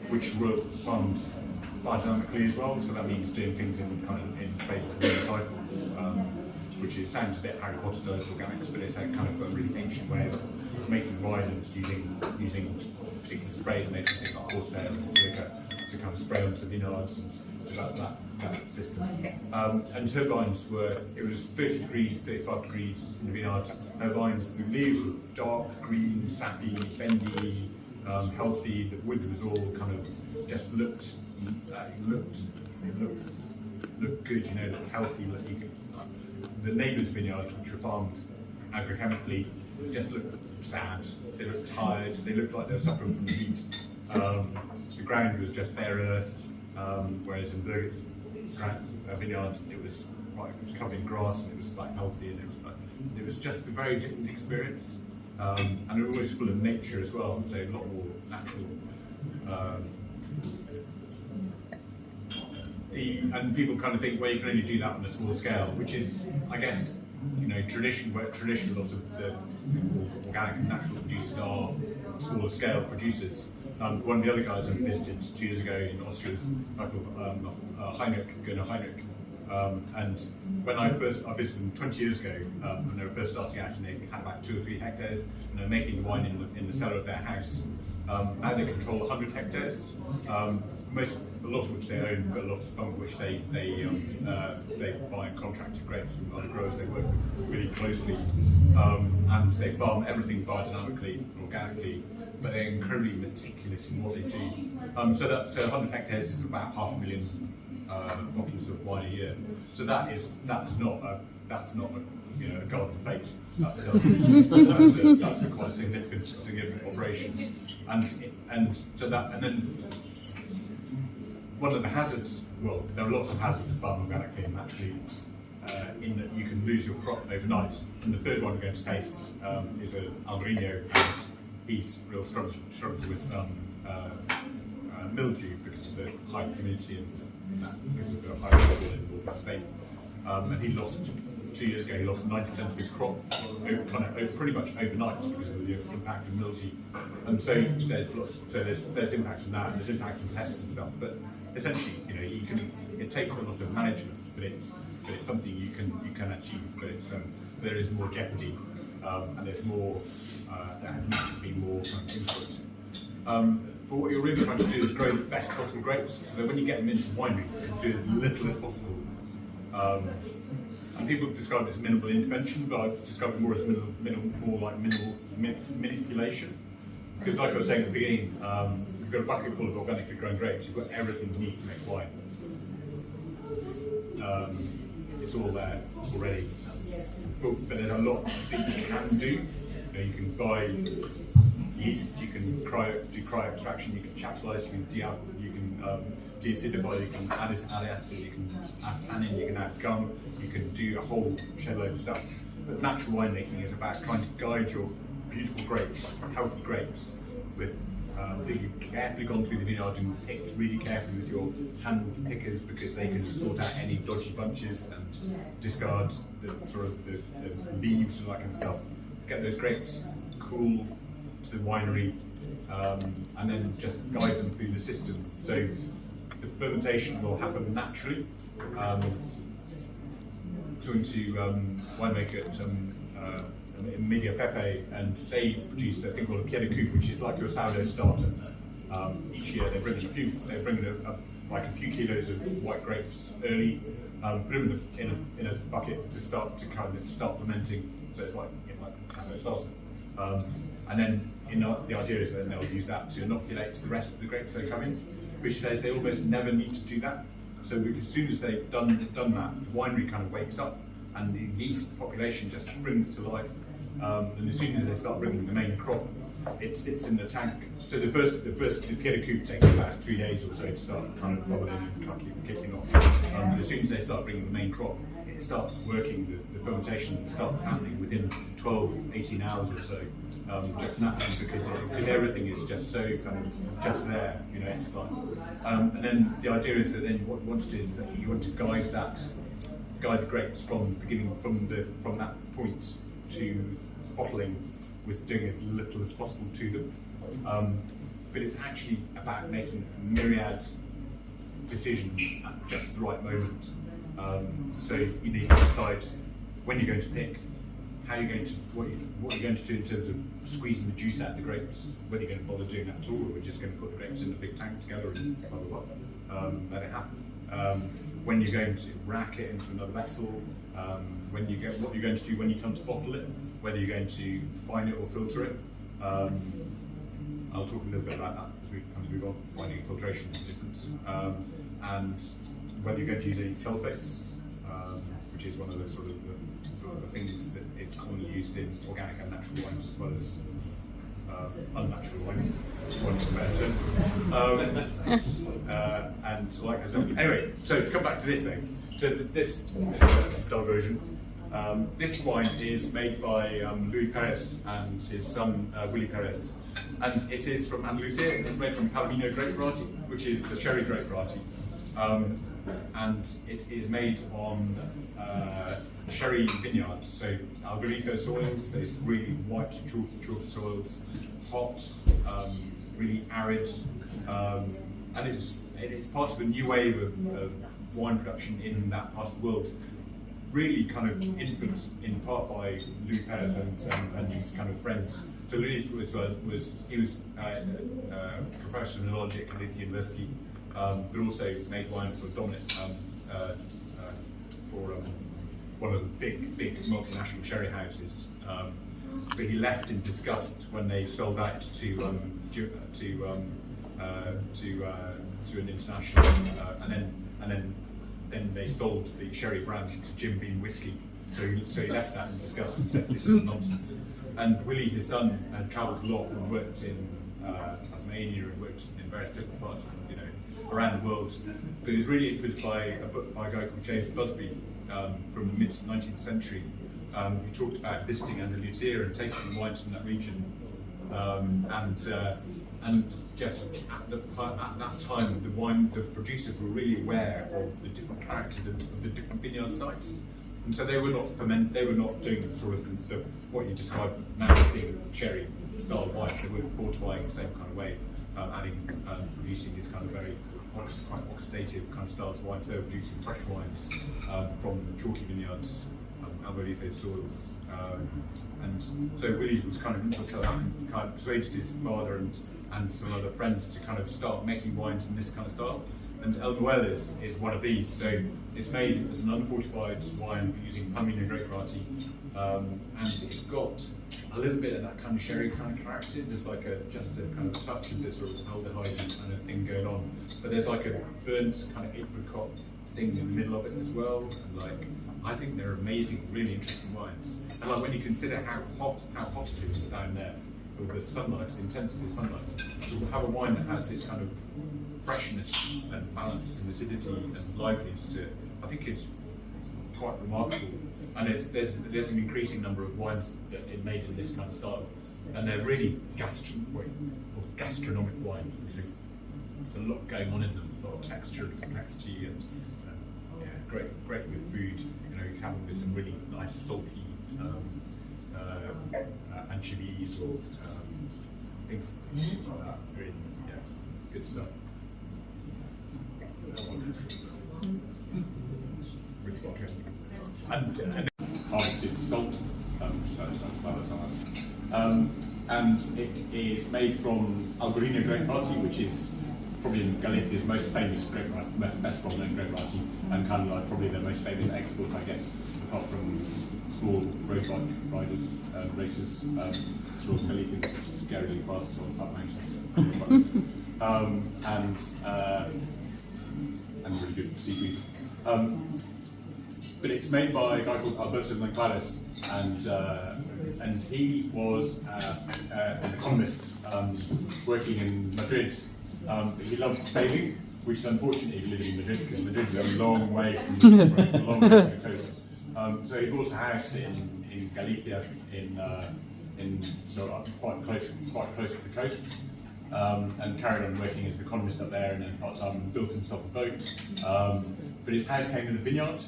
which were farmed biodynamically as well. So that means doing things in phase cycles, which sounds a bit Harry Potter does organics, but it's a kind of a really ancient way of making wine and using particular sprays made from things like horsehair and silica to kind of spray onto vineyards and develop that system. And her vines it was 30 degrees, 35 degrees in the vineyards. Her vines, the leaves were dark green, sappy, bendy, healthy. The wood was all kind of just looked good, you know, looked healthy. The neighbours' vineyards, which were farmed agrochemically, just looked sad. They looked tired. They looked like they were suffering from the heat. The ground was just bare earth, whereas in Birgit's vineyards it was covered in grass and it was like healthy, and it was just a very different experience, and it was always full of nature as well, so a lot more natural. And people kind of think, well, you can only do that on a small scale, which is, I guess, you know, tradition. Lots of the organic and natural producers are smaller scale producers. One of the other guys I visited 2 years ago in Austria was Gunnar Heinrich. And when I visited them 20 years ago, when they were first starting out, and they had about 2 or 3 hectares, and they were making wine in the cellar of their house. Now they control 100 hectares. A lot of which they own, but a lot of which they buy contracted grapes from other growers they work with really closely, and they farm everything biodynamically and organically, but they're incredibly meticulous in what they do. So 100 hectares is about 500,000 bottles of wine a year. So that's not a garden of fate. That's a quite significant operation, and then. One of the hazards, well, there are lots of hazards of farming organically and naturally, in that you can lose your crop overnight. And the third one we're going to taste is an Albarino, and he's real struggles with mildew because of the high humidity and because of the high rainfall in northern Spain. And he lost 2 years ago. He lost 90% of his crop, pretty much overnight because of the impact of mildew. And so there's impacts from that, and there's impacts from pests and stuff. But essentially, you know, it takes a lot of management, but it's something you can achieve. But there is more jeopardy, and there's more. There needs to be more kind of input. But what you're really trying to do is grow the best possible grapes, so that when you get them into the winery, you can do as little as possible. And people describe it as minimal intervention, but I've described it more as minimal manipulation. Because, like I was saying at the beginning, you've got a bucket full of organically grown grapes. You've got everything you need to make wine. It's all there already. But there's a lot that you can do. You know, you can buy yeast, you can do cryo extraction, you can chaptalize, you can deacidify, you can add acid, you can add tannin, you can add gum, you can do a whole shed load of stuff. But natural winemaking is about trying to guide your beautiful grapes, healthy grapes, with that you've carefully gone through the vineyard and picked really carefully with your hand pickers, because they can sort out any dodgy bunches and discard the leaves and that kind of stuff. Get those grapes cool to the winery, and then just guide them through the system. So the fermentation will happen naturally. Talking to winemaker at Media Pepe, and they produce a thing called a pied de coupe, which is like your sourdough starter. Each year they bring in a few kilos of white grapes early, put them in a bucket to start fermenting. So it's like sourdough starter. And then the idea is that they'll use that to inoculate the rest of the grapes that come in, which says they almost never need to do that. So as soon as they've done that, the winery kind of wakes up, and the yeast population just springs to life. And as soon as they start bringing the main crop, it sits in the tank. So the pied de coupe takes about 3 days or so to start kind of bubbling and kind of keep kicking off. And as soon as they start bringing the main crop, it starts working. The fermentation starts happening within 12, 18 hours or so. Just naturally, because everything is just so kind of just there, you know, it's fine. And then the idea is that then what you want to do is that you want to guide the grapes from that point to bottling, with doing as little as possible to them. but it's actually about making myriad decisions at just the right moment. So you need to decide when you're going to pick, how you're going to, what you're going to do in terms of squeezing the juice out of the grapes, whether you're going to bother doing that at all, or we're just going to put the grapes in a big tank together and blah blah blah, let it happen. When you're going to rack it into another vessel, what you're going to do when you come to bottle it, whether you're going to fine it or filter it. I'll talk a little bit about that as we come to move on, finding filtration difference, and whether you're going to use any sulfates, which is one of the sort of the things that is commonly used in organic and natural wines, as well as unnatural wines, for want of a better term. And like I said, anyway, so to come back to this thing, so this is a dull version. This wine is made by Louis Perez and his son Willie Perez, and it is from Andalusia. It's made from Palomino grape variety, which is the sherry grape variety, and it is made on sherry vineyards, so Algarito soils, so it's really white chalky soils, hot, really arid, and it's part of a new wave of wine production in that part of the world, really kind of influenced in part by Louis Perez and his kind of friends. So Louis was a professor in philology at California University, but also made wine for Dominic, for one of the big multinational sherry houses. But he left in disgust when they sold out to an international, and then they sold the sherry brand to Jim Beam whiskey. So he left that in disgust and said, "This is nonsense." And Willie, his son, had travelled a lot and worked in Tasmania and worked in various different parts, around the world. But he was really influenced by a book by a guy called James Busby from the mid-19th century, who talked about visiting Andalusia and tasting the wines from that region, and just at that time, the producers were really aware of the different characters of the different vineyard sites, and so they were not doing sort of what you described now as being sherry style wines. They were fortifying the same kind of way, producing these kind of very quite oxidative kind of styles of wines. They were producing fresh wines from chalky vineyards, Algarito soils, and so Willie was kind of persuaded his father and some other friends to kind of start making wines in this kind of style. And El Noel is one of these. So it's made as an unfortified wine using Palomino grape variety, and it's got a little bit of that kind of sherry kind of character. There's like just a kind of touch of this sort of aldehyde kind of thing going on, but there's like a burnt kind of apricot thing in the middle of it as well. And I think they're amazing, really interesting wines. And when you consider how hot it is down there, with the sunlight, the intensity of sunlight, to have a wine that has this kind of freshness and balance and acidity and liveliness to it, I think it's quite remarkable. And there's an increasing number of wines that are made in this kind of style, and they're really gastronomic wines. There's a lot going on in them, a lot of texture and complexity, and great with food. You have with some really nice salty anchovies or things like that. Really, good stuff. Really interesting. And harvested salt, and it is made from Algarino grape variety, which is probably in Galicia's most famous grape variety, best well-known grape variety, and kind of like probably the most famous export, I guess, apart from small road bike riders, racers, through Galicia, which is scarily fast on top mountains, and really good seafood. But it's made by a guy called Alberto Moncales, and he was an economist working in Madrid. But he loved sailing, which is unfortunate if you live in Madrid, because Madrid's a long way from the coast. So he bought a house in Galicia, so quite close to the coast, and carried on working as an economist up there, and then part-time built himself a boat. But his house came with a vineyard,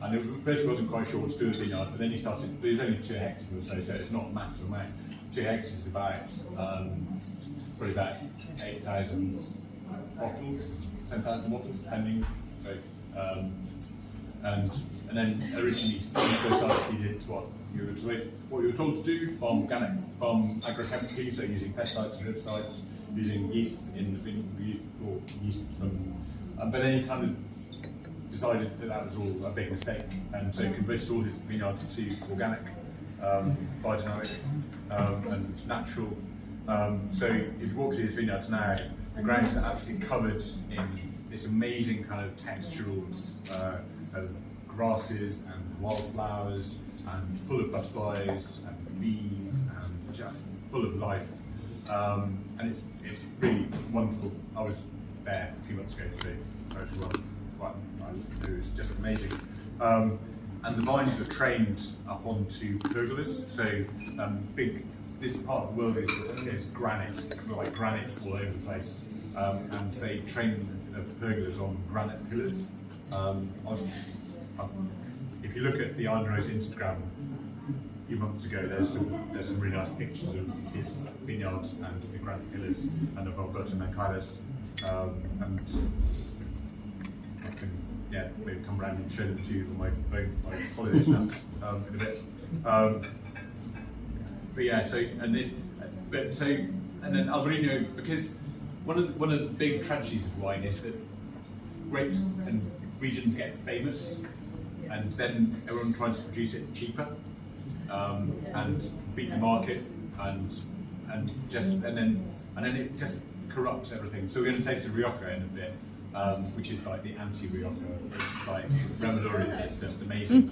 and at first he wasn't quite sure what to do with the vineyard, but then he started. There's only 2 hectares or so it's not a massive amount. 2 hectares is about probably about 8,000 bottles, 10,000 bottles, depending. So, and then originally, when you first started, you did what you were told to do: farm organic, farm agrochemically, so using pesticides and herbicides, using yeast in the vineyard, or yeast from. But then he kind of decided that was all a big mistake, and so he converted all his vineyards to organic, biodynamic, and natural. So if you walk through his vineyards now, the ground is absolutely covered in this amazing kind of textural grasses and wildflowers, and full of butterflies and bees, and just full of life. And it's really wonderful. I was there a few months ago, so it was just amazing. And the vines are trained up onto pergolas. So this part of the world is granite, like granite all over the place. And they train the pergolas on granite pillars. If you look at the Andre's Instagram a few months ago, there's some really nice pictures of his vineyard and the granite pillars and of Alberto Mancadas. And I can maybe come around and show them to you on my holiday snaps in a bit. But yeah, and then Albarino, because one of the big tragedies of wine is that grapes and regions get famous, and then everyone tries to produce it cheaper and beat the market, and then it just corrupts everything. So we're going to taste the Rioja in a bit, which is like the anti-Rioja. It's like Remadori, it's just amazing.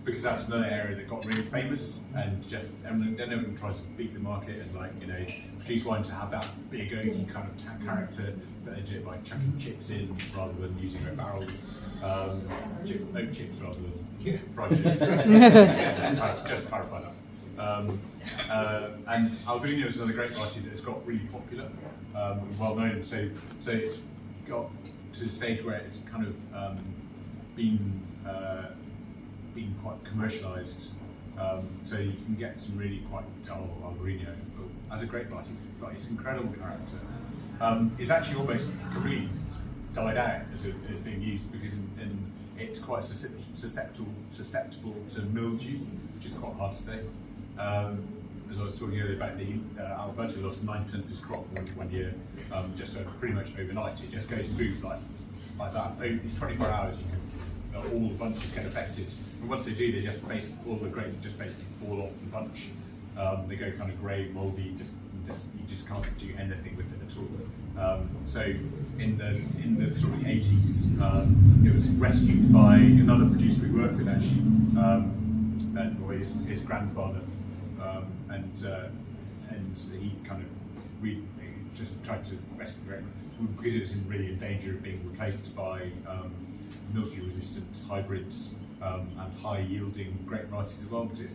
Because that's another area that got really famous, and then everyone tries to beat the market and produce wines to have that big oaky kind of character, but they do it by chucking chips in rather than using their barrels, oak chips rather than fried chips. Just clarify that. And Albarino is another great variety that has got really popular, well known. So it's got to the stage where it's kind of been quite commercialised, so you can get some really quite dull Albarino. But as a grape variety, it's incredible character. It's actually almost completely died out as being used because it's quite susceptible to mildew, which is quite hard to say. As I was talking earlier about Alberto lost 9% of his crop one year, just pretty much overnight. It just goes through like that. In 24 hours, all the bunches get affected. And once they do, all the grapes just basically fall off the bunch. They go kind of grey, mouldy. You just can't do anything with it at all. So in the sort of 80s, it was rescued by another producer we worked with actually, his grandfather, and he kind of we just tried to rescue it because it was really in danger of being replaced by mildew-resistant hybrids and high-yielding grape varieties as well, because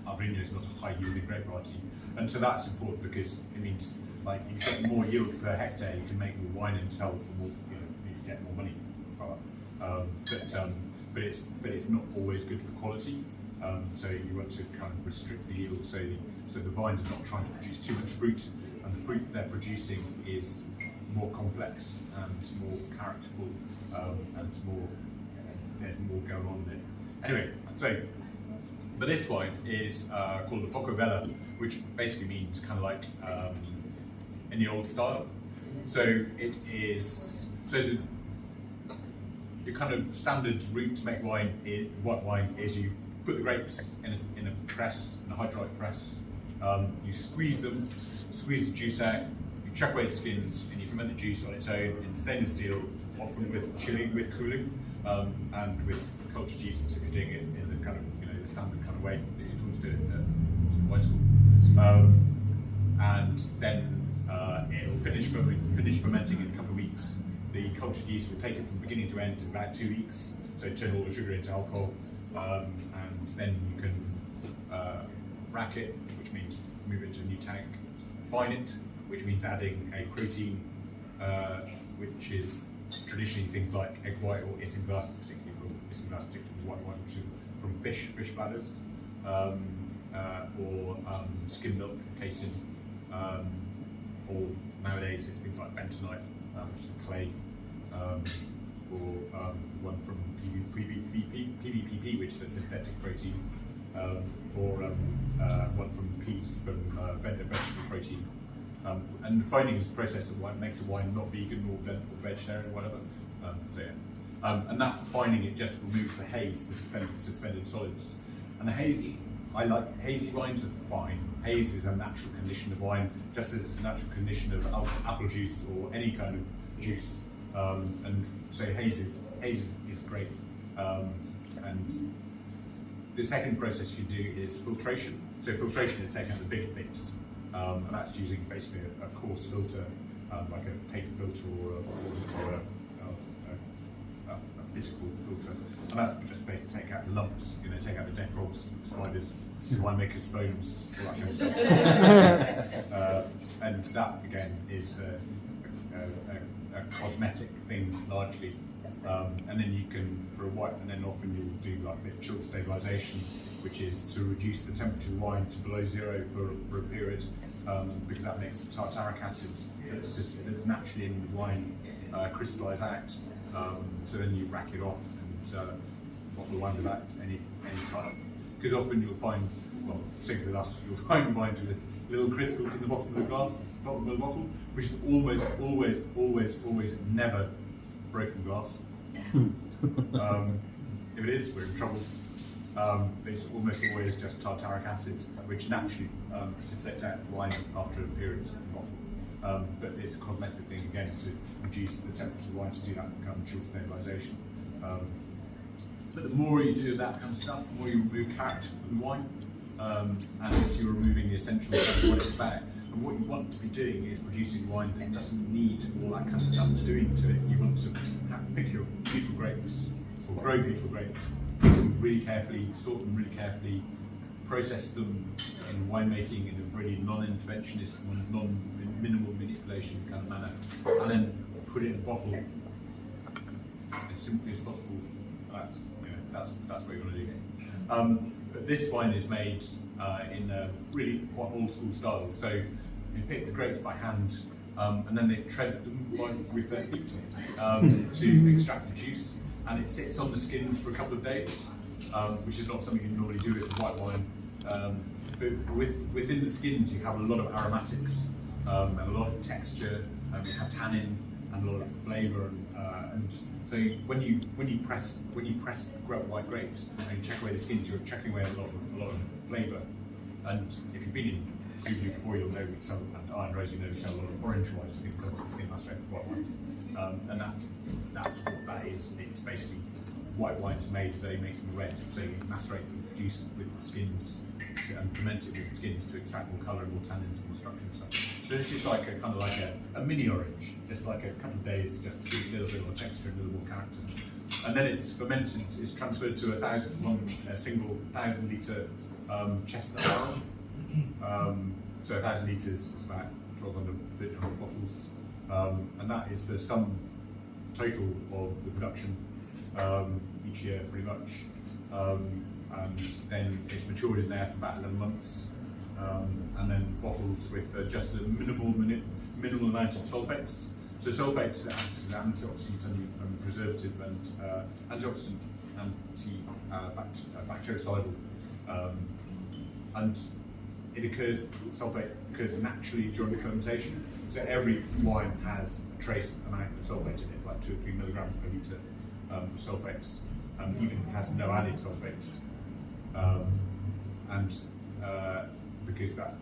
Albarino is not a high-yielding grape variety, and so that's important because it means like you get more yield per hectare, you can make more wine and sell for more, you get more money. But it's not always good for quality. So you want to kind of restrict the yield so the vines are not trying to produce too much fruit, and the fruit they're producing is more complex and more characterful, and there's more going on there. Anyway, but this wine is called the Poco Bella, which basically means kind of like in the old style. So it is the kind of standard route to make white wine is you put the grapes in a press, in a hydraulic press. You squeeze the juice out. You chuck away the skins, and you ferment the juice on its own in stainless steel, often with chilling, with cooling, and with cultured yeast if you're doing it in the kind of the standard kind of way that you'd always do it at wine school. And then it'll finish fermenting in a couple of weeks. The cultured yeast will take it from beginning to end in about 2 weeks, so turn all the sugar into alcohol, and then you can rack it, which means move it to a new tank, fine it, which means adding a protein, which is traditionally things like egg white or isinglass, particularly white wine, which is from fish bladders, or skim milk, casein, or nowadays it's things like bentonite, which is clay, or one from PVPP, which is a synthetic protein, or one from peas, from vegetable protein. And finding this process of wine makes a wine not vegan or vegetarian or whatever. And that finding it just removes the haze, the suspended solids. And the haze, I like hazy wines are fine. Haze is a natural condition of wine, just as it's a natural condition of apple juice or any kind of juice. And so haze is great. And the second process you do is filtration. So filtration is taking out the big bits, and that's using basically a coarse filter, like a paper filter or a physical filter, and that's just basically take out the lumps, take out the dead frogs, spiders, winemakers' bones, all that kind of stuff. And that again is a cosmetic thing largely. And then you can, for a white, and then often you'll do like a bit of chill stabilization, which is to reduce the temperature of wine to below zero for a period, because that makes tartaric acid that's naturally in the wine crystallize out. So then you rack it off and bottle the wine without any time. Because often you'll find, well, particularly with us, you'll find wine with little crystals in the bottom of the glass, bottom of the bottle, which is always never broken glass. If it is, we're in trouble. It's almost always just tartaric acid, which naturally precipitates out wine after a period in the bottle. But it's a cosmetic thing again to reduce the temperature of wine, to do that kind of chill stabilization. But the more you do that kind of stuff, the more you remove character from the wine, and you're removing the essentials of what it's about. And what you want to be doing is producing wine that doesn't need all that kind of stuff doing to it. You want to pick your beautiful grapes, or grow beautiful grapes, pick them really carefully, sort them really carefully, process them in winemaking in a really non-interventionist, minimal manipulation kind of manner, and then put it in a bottle as simply as possible. That's what you want to do. But this wine is made in a really quite old school style. So you pick the grapes by hand, and then they tread them with their feet to extract the juice, and it sits on the skins for a couple of days, which is not something you normally do with white wine. But within the skins you have a lot of aromatics, and a lot of texture, and you have tannin and a lot of flavour, and so when you press white grapes and you check away the skins, you're checking away a lot of flavour. And if you've been in Glou before, you'll know we sell, and Iron Rose, you know we sell a lot of orange wine, skin macerated white wines, and that's what that is. It's basically white wines made so they make them red. So you macerate the juice with the skins and ferment it with the skins to extract more colour and more tannins and more structure and stuff. So this is like a mini orange, just like a couple of days, just to give a little bit more texture and a little more character. And then it's fermented, it's transferred to a single 1,000 litre chestnut barrel. So 1,000 litres is about 1,200 bottles, and that is the sum total of the production each year, pretty much. And then it's matured in there for about 11 months, and then bottled with just a minimal amount of sulfates. So sulfates act as an antioxidant and preservative and bactericidal, and sulfate occurs naturally during fermentation. So every wine has a trace amount of sulfate in it, like 2 or 3 milligrams per litre sulfates, even if it has no added sulfates. Because that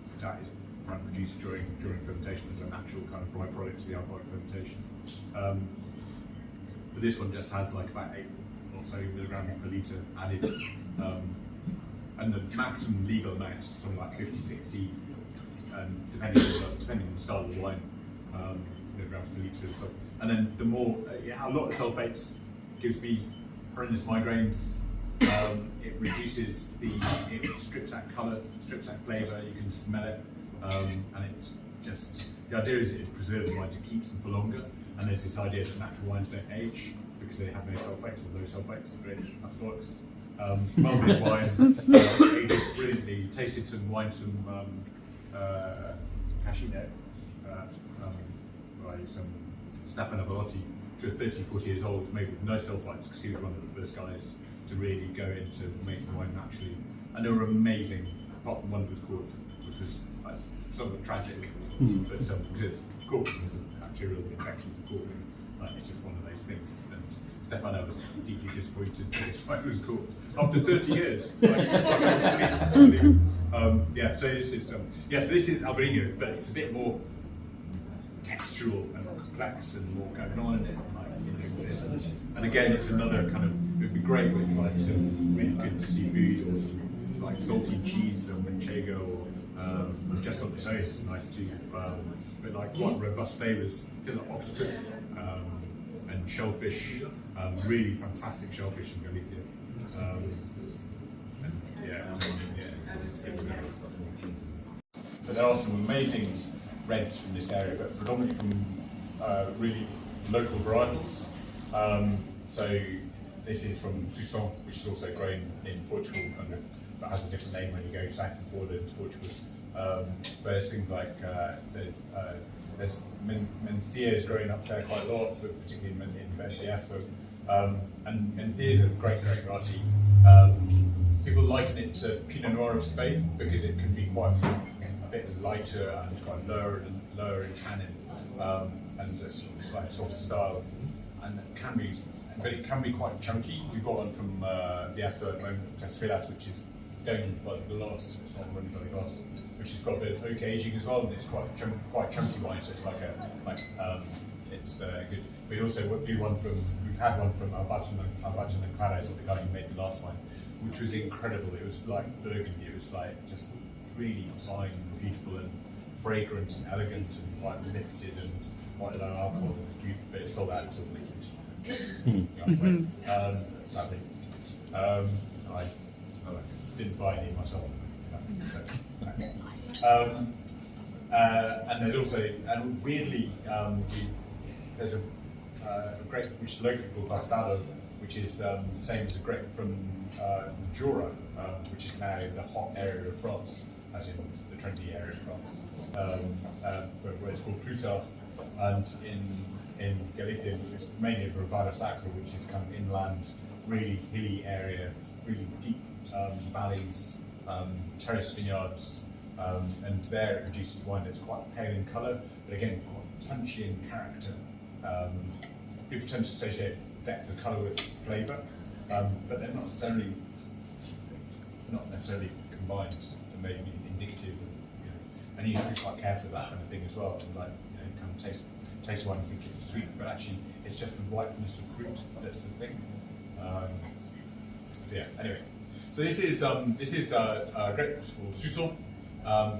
is produced during fermentation as a natural kind of byproduct of the alcoholic fermentation. But this one just has like about 8 or so milligrams per litre added, and the maximum legal amount is something like 50, 60, depending on the style of the wine, milligrams per litre. So, and then the more, a lot of sulfates gives me horrendous migraines. It reduces it strips out colour, strips out flavour, you can smell it, and it's just, the idea is it preserves wine to keep them for longer, and there's this idea that natural wines don't age because they have no sulfates or low sulfates, but that's bollocks. Well-made wine, aged brilliantly, tasted some wine, some cashew nut, by some Stefano Bellotti, which was 30, 40 years old, made with no sulfites, because he was one of the first guys to really go into making wine naturally. And they were amazing, apart from one that was corked, which was somewhat tragic, but because it's corking is a bacterial infection of corking, it's just one of those things. And Stefano was deeply disappointed that his wine was corked after 30 years. Yeah, so this is so this is Albariño, but it's a bit more textural and complex and more going on in it. And again, it's another kind of, it'd be great with like some really good seafood or some like salty cheese, some manchego, or just on its own, it's nice too. But like quite robust flavours, things like octopus and shellfish, really fantastic shellfish in Galicia. But there are some amazing reds from this area, but predominantly from really local varietals. So this is from Sousson, which is also grown in Portugal, but has a different name when you go south of the border into Portugal. But there's things like there's Mencia is growing up there quite a lot, but particularly in Benfica. And Mencia is a great variety. People liken it to Pinot Noir of Spain because it can be quite a bit lighter and quite lower in tannin, and a sort of slightly soft style, and it can be quite chunky. We've got one from the Esso at the moment, Tesfilas, which is going into by the glass. It's not running by the glass, which has got a bit of oak aging as well, and it's quite chunky wine. So it's it's good. We also do one from. We've had one from Artisan and Claret, the guy who made the last one, which was incredible. It was like burgundy. It was like just really fine, and beautiful, and fragrant, and elegant, and quite lifted, and quite low alcohol. But it sold out until the sadly, I didn't buy any myself. And there's also, and weirdly, there's a grape which is locally called Bastardo, which is the same as a grape from Jura, which is now the hot area of France, as in the trendy area of France, where it's called Prussard, and in Galicia it's mainly a Ribera Sacra, which is kind of inland, really hilly area, really deep valleys, terraced vineyards, and there it produces wine that's quite pale in colour, but again quite punchy in character. People tend to associate depth of colour with flavour, but they're not necessarily combined. They may be indicative, and you have to be quite careful of that kind of thing as well. And like, kind of taste wine and think it's sweet, but actually it's just the ripeness of fruit that's the thing. So yeah. Anyway, so this is a grape called Sousson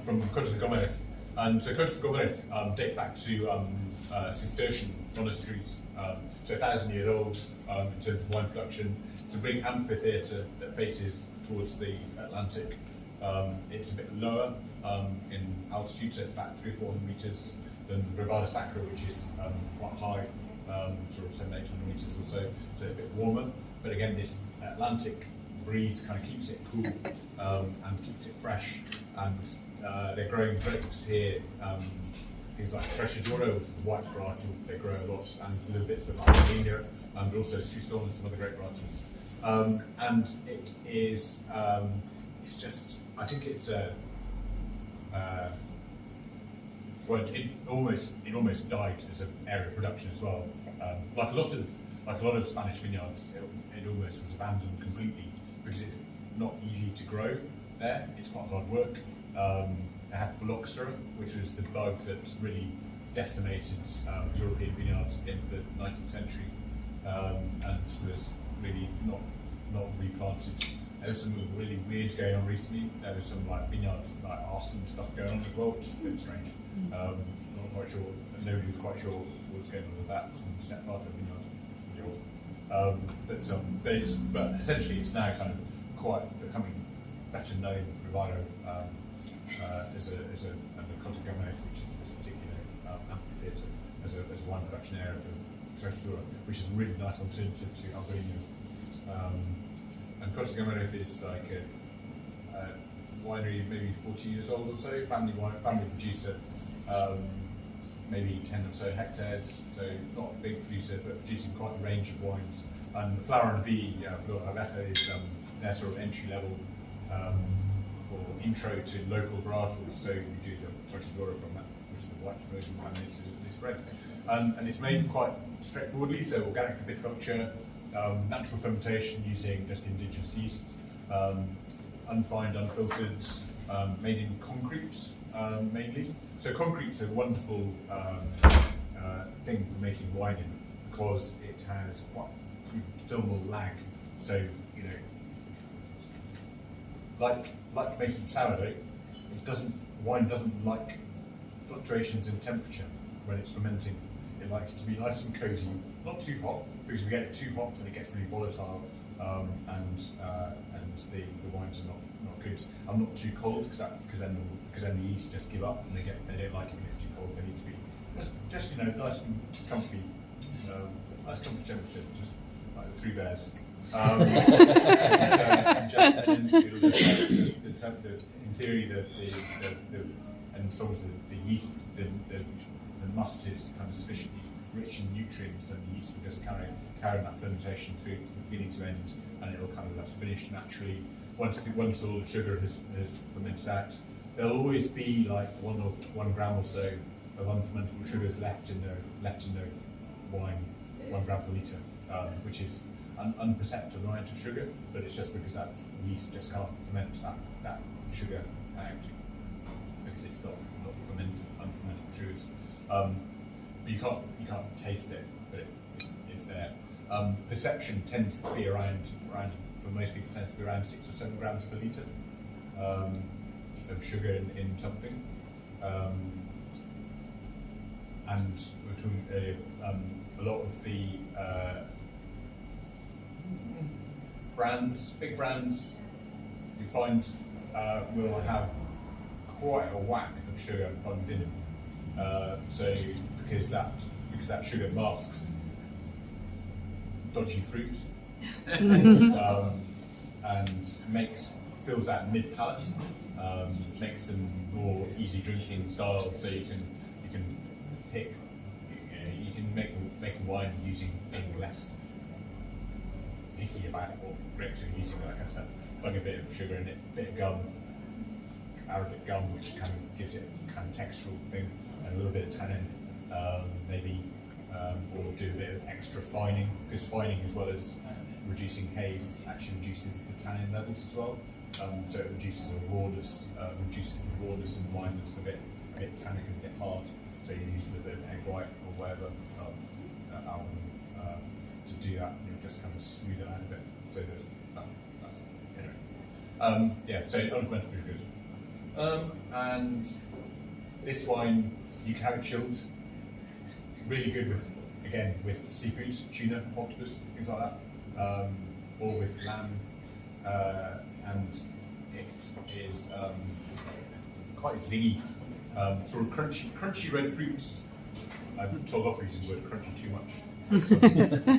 from Côte de Gomereth, and so Côte de Gomereth dates back to Cistercian monasteries, so 1,000 years old in terms of wine production. It's a big amphitheatre that faces towards the Atlantic. It's a bit lower in altitude, so it's about 300-400 metres than Ribera Sacra, which is quite high, sort of 700-800 metres or so, so a bit warmer. But again, this Atlantic breeze kind of keeps it cool and keeps it fresh. And they're growing grapes here, things like Trescia d'Oro, which is the white varietal, they grow a lot, and little bits of Albariño, but also Sousson and some other great varieties. And it is, it's just, I think it's well, it almost died as an area of production as well. Like a lot of Spanish vineyards, it almost was abandoned completely because it's not easy to grow there. It's quite hard work. It had phylloxera, which was the bug that really decimated European vineyards in the 19th century, and was really not replanted. There was some really weird going on recently. There was some like vineyards, like artisan stuff going on as well, which is a bit strange. Not quite sure. Nobody was quite sure what was going on with that. Some set fire to a vineyard, which is really odd. But essentially, it's now kind of quite becoming better known. Rivaro as a Côte de Gomereth, which is this particular amphitheatre, as a wine production area for Trescia d'Oro, which is a really nice alternative to Albariño. And Côte de Gomereth is like a winery, maybe 40 years old or so, family producer. maybe 10 or so hectares, so it's not a big producer, but producing quite a range of wines. And the Flower and the Bee for Arbecha is their sort of entry level or intro to local varietals. So you do the Torchadora from that, which is the white version, and it's red. And it's made quite straightforwardly, so organic viticulture, natural fermentation using just indigenous yeast, unfined, unfiltered, made in concrete mainly. So concrete's a wonderful thing for making wine in, because it has quite thermal lag. So, you know, like making sourdough, wine doesn't like fluctuations in temperature when it's fermenting. It likes to be nice and cozy, not too hot, because if you get it too hot then it gets really volatile, and the wines are not good. I'm not too cold because then the yeast just give up and they don't like it when it's too cold. They need to be just you know, nice and comfy, nice comfy temperature, just like the Three Bears. In theory, and as long as the yeast, the must is kind of sufficiently rich in nutrients, then the yeast will just carry that fermentation through from beginning to end, and it'll kind of finish naturally. Once all the sugar has fermented out, there'll always be like 1 gram or so of unfermentable sugars left in the wine, 1 gram per litre, which is an unperceptible amount of sugar, but it's just because that yeast just can't ferment that sugar out, because it's not unfermented sugars. But you can't taste it, but it's there. Perception tends to be around for most people tends to be around 6 or 7 grams per litre of sugar in something. And we're talking earlier, a lot of the big brands, you find will have quite a whack of sugar bumped in them. So because that sugar masks dodgy fruit and fills out mid palate, makes them more easy drinking style. So you can pick, you can make a wine using being less picky about what grapes you're using, that kind of stuff. Like a bit of sugar in it, a bit of gum, Arabic gum, which kind of gives it a kind of textural thing, and a little bit of tannin, maybe, or do a bit of extra fining, because fining, as well as reducing haze, actually reduces the tannin levels as well. So it reduces the rawness in wine that's a bit tannic and a bit hard. So you use a little bit of egg white or whatever to do that, just kind of smooth it out a bit. So that's anyway. Yeah, so unfermented sugars. And this wine, you can have it chilled. Really good with seafood, tuna, octopus, things like that, or with lamb, and it is quite zingy, sort of crunchy red fruits. I've told off using the word crunchy too much,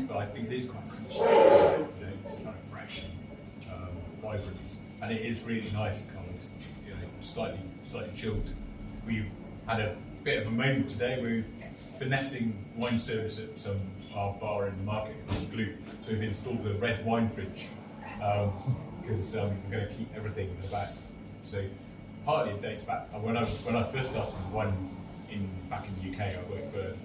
but I think it is quite crunchy. It's kind of fresh, vibrant, and it is really nice, kind of, slightly chilled. We've had a bit of a moment today. We're finessing wine service at our bar in the market, Glou. So we've installed a red wine fridge because we're going to keep everything in the back. So partly it dates back when I first started wine back in the UK. I worked for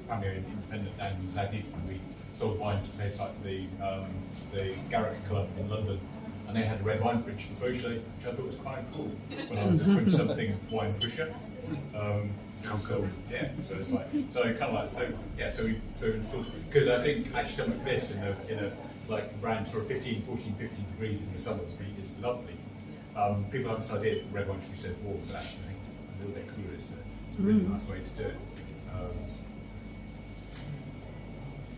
family independent down in the southeast, and we sold wine to places like the Garrick Club in London, and they had a red wine fridge for Beaujolais, which I thought was quite cool when I was a 20-something wine pusher. So yeah, so it's like, so kind of like, so yeah, so we've installed, because I think actually something like this in a like around sort of 15 degrees in the summer is lovely. People have this idea that red wine should be so warm, but actually I think a little bit cooler is a really nice way to do it.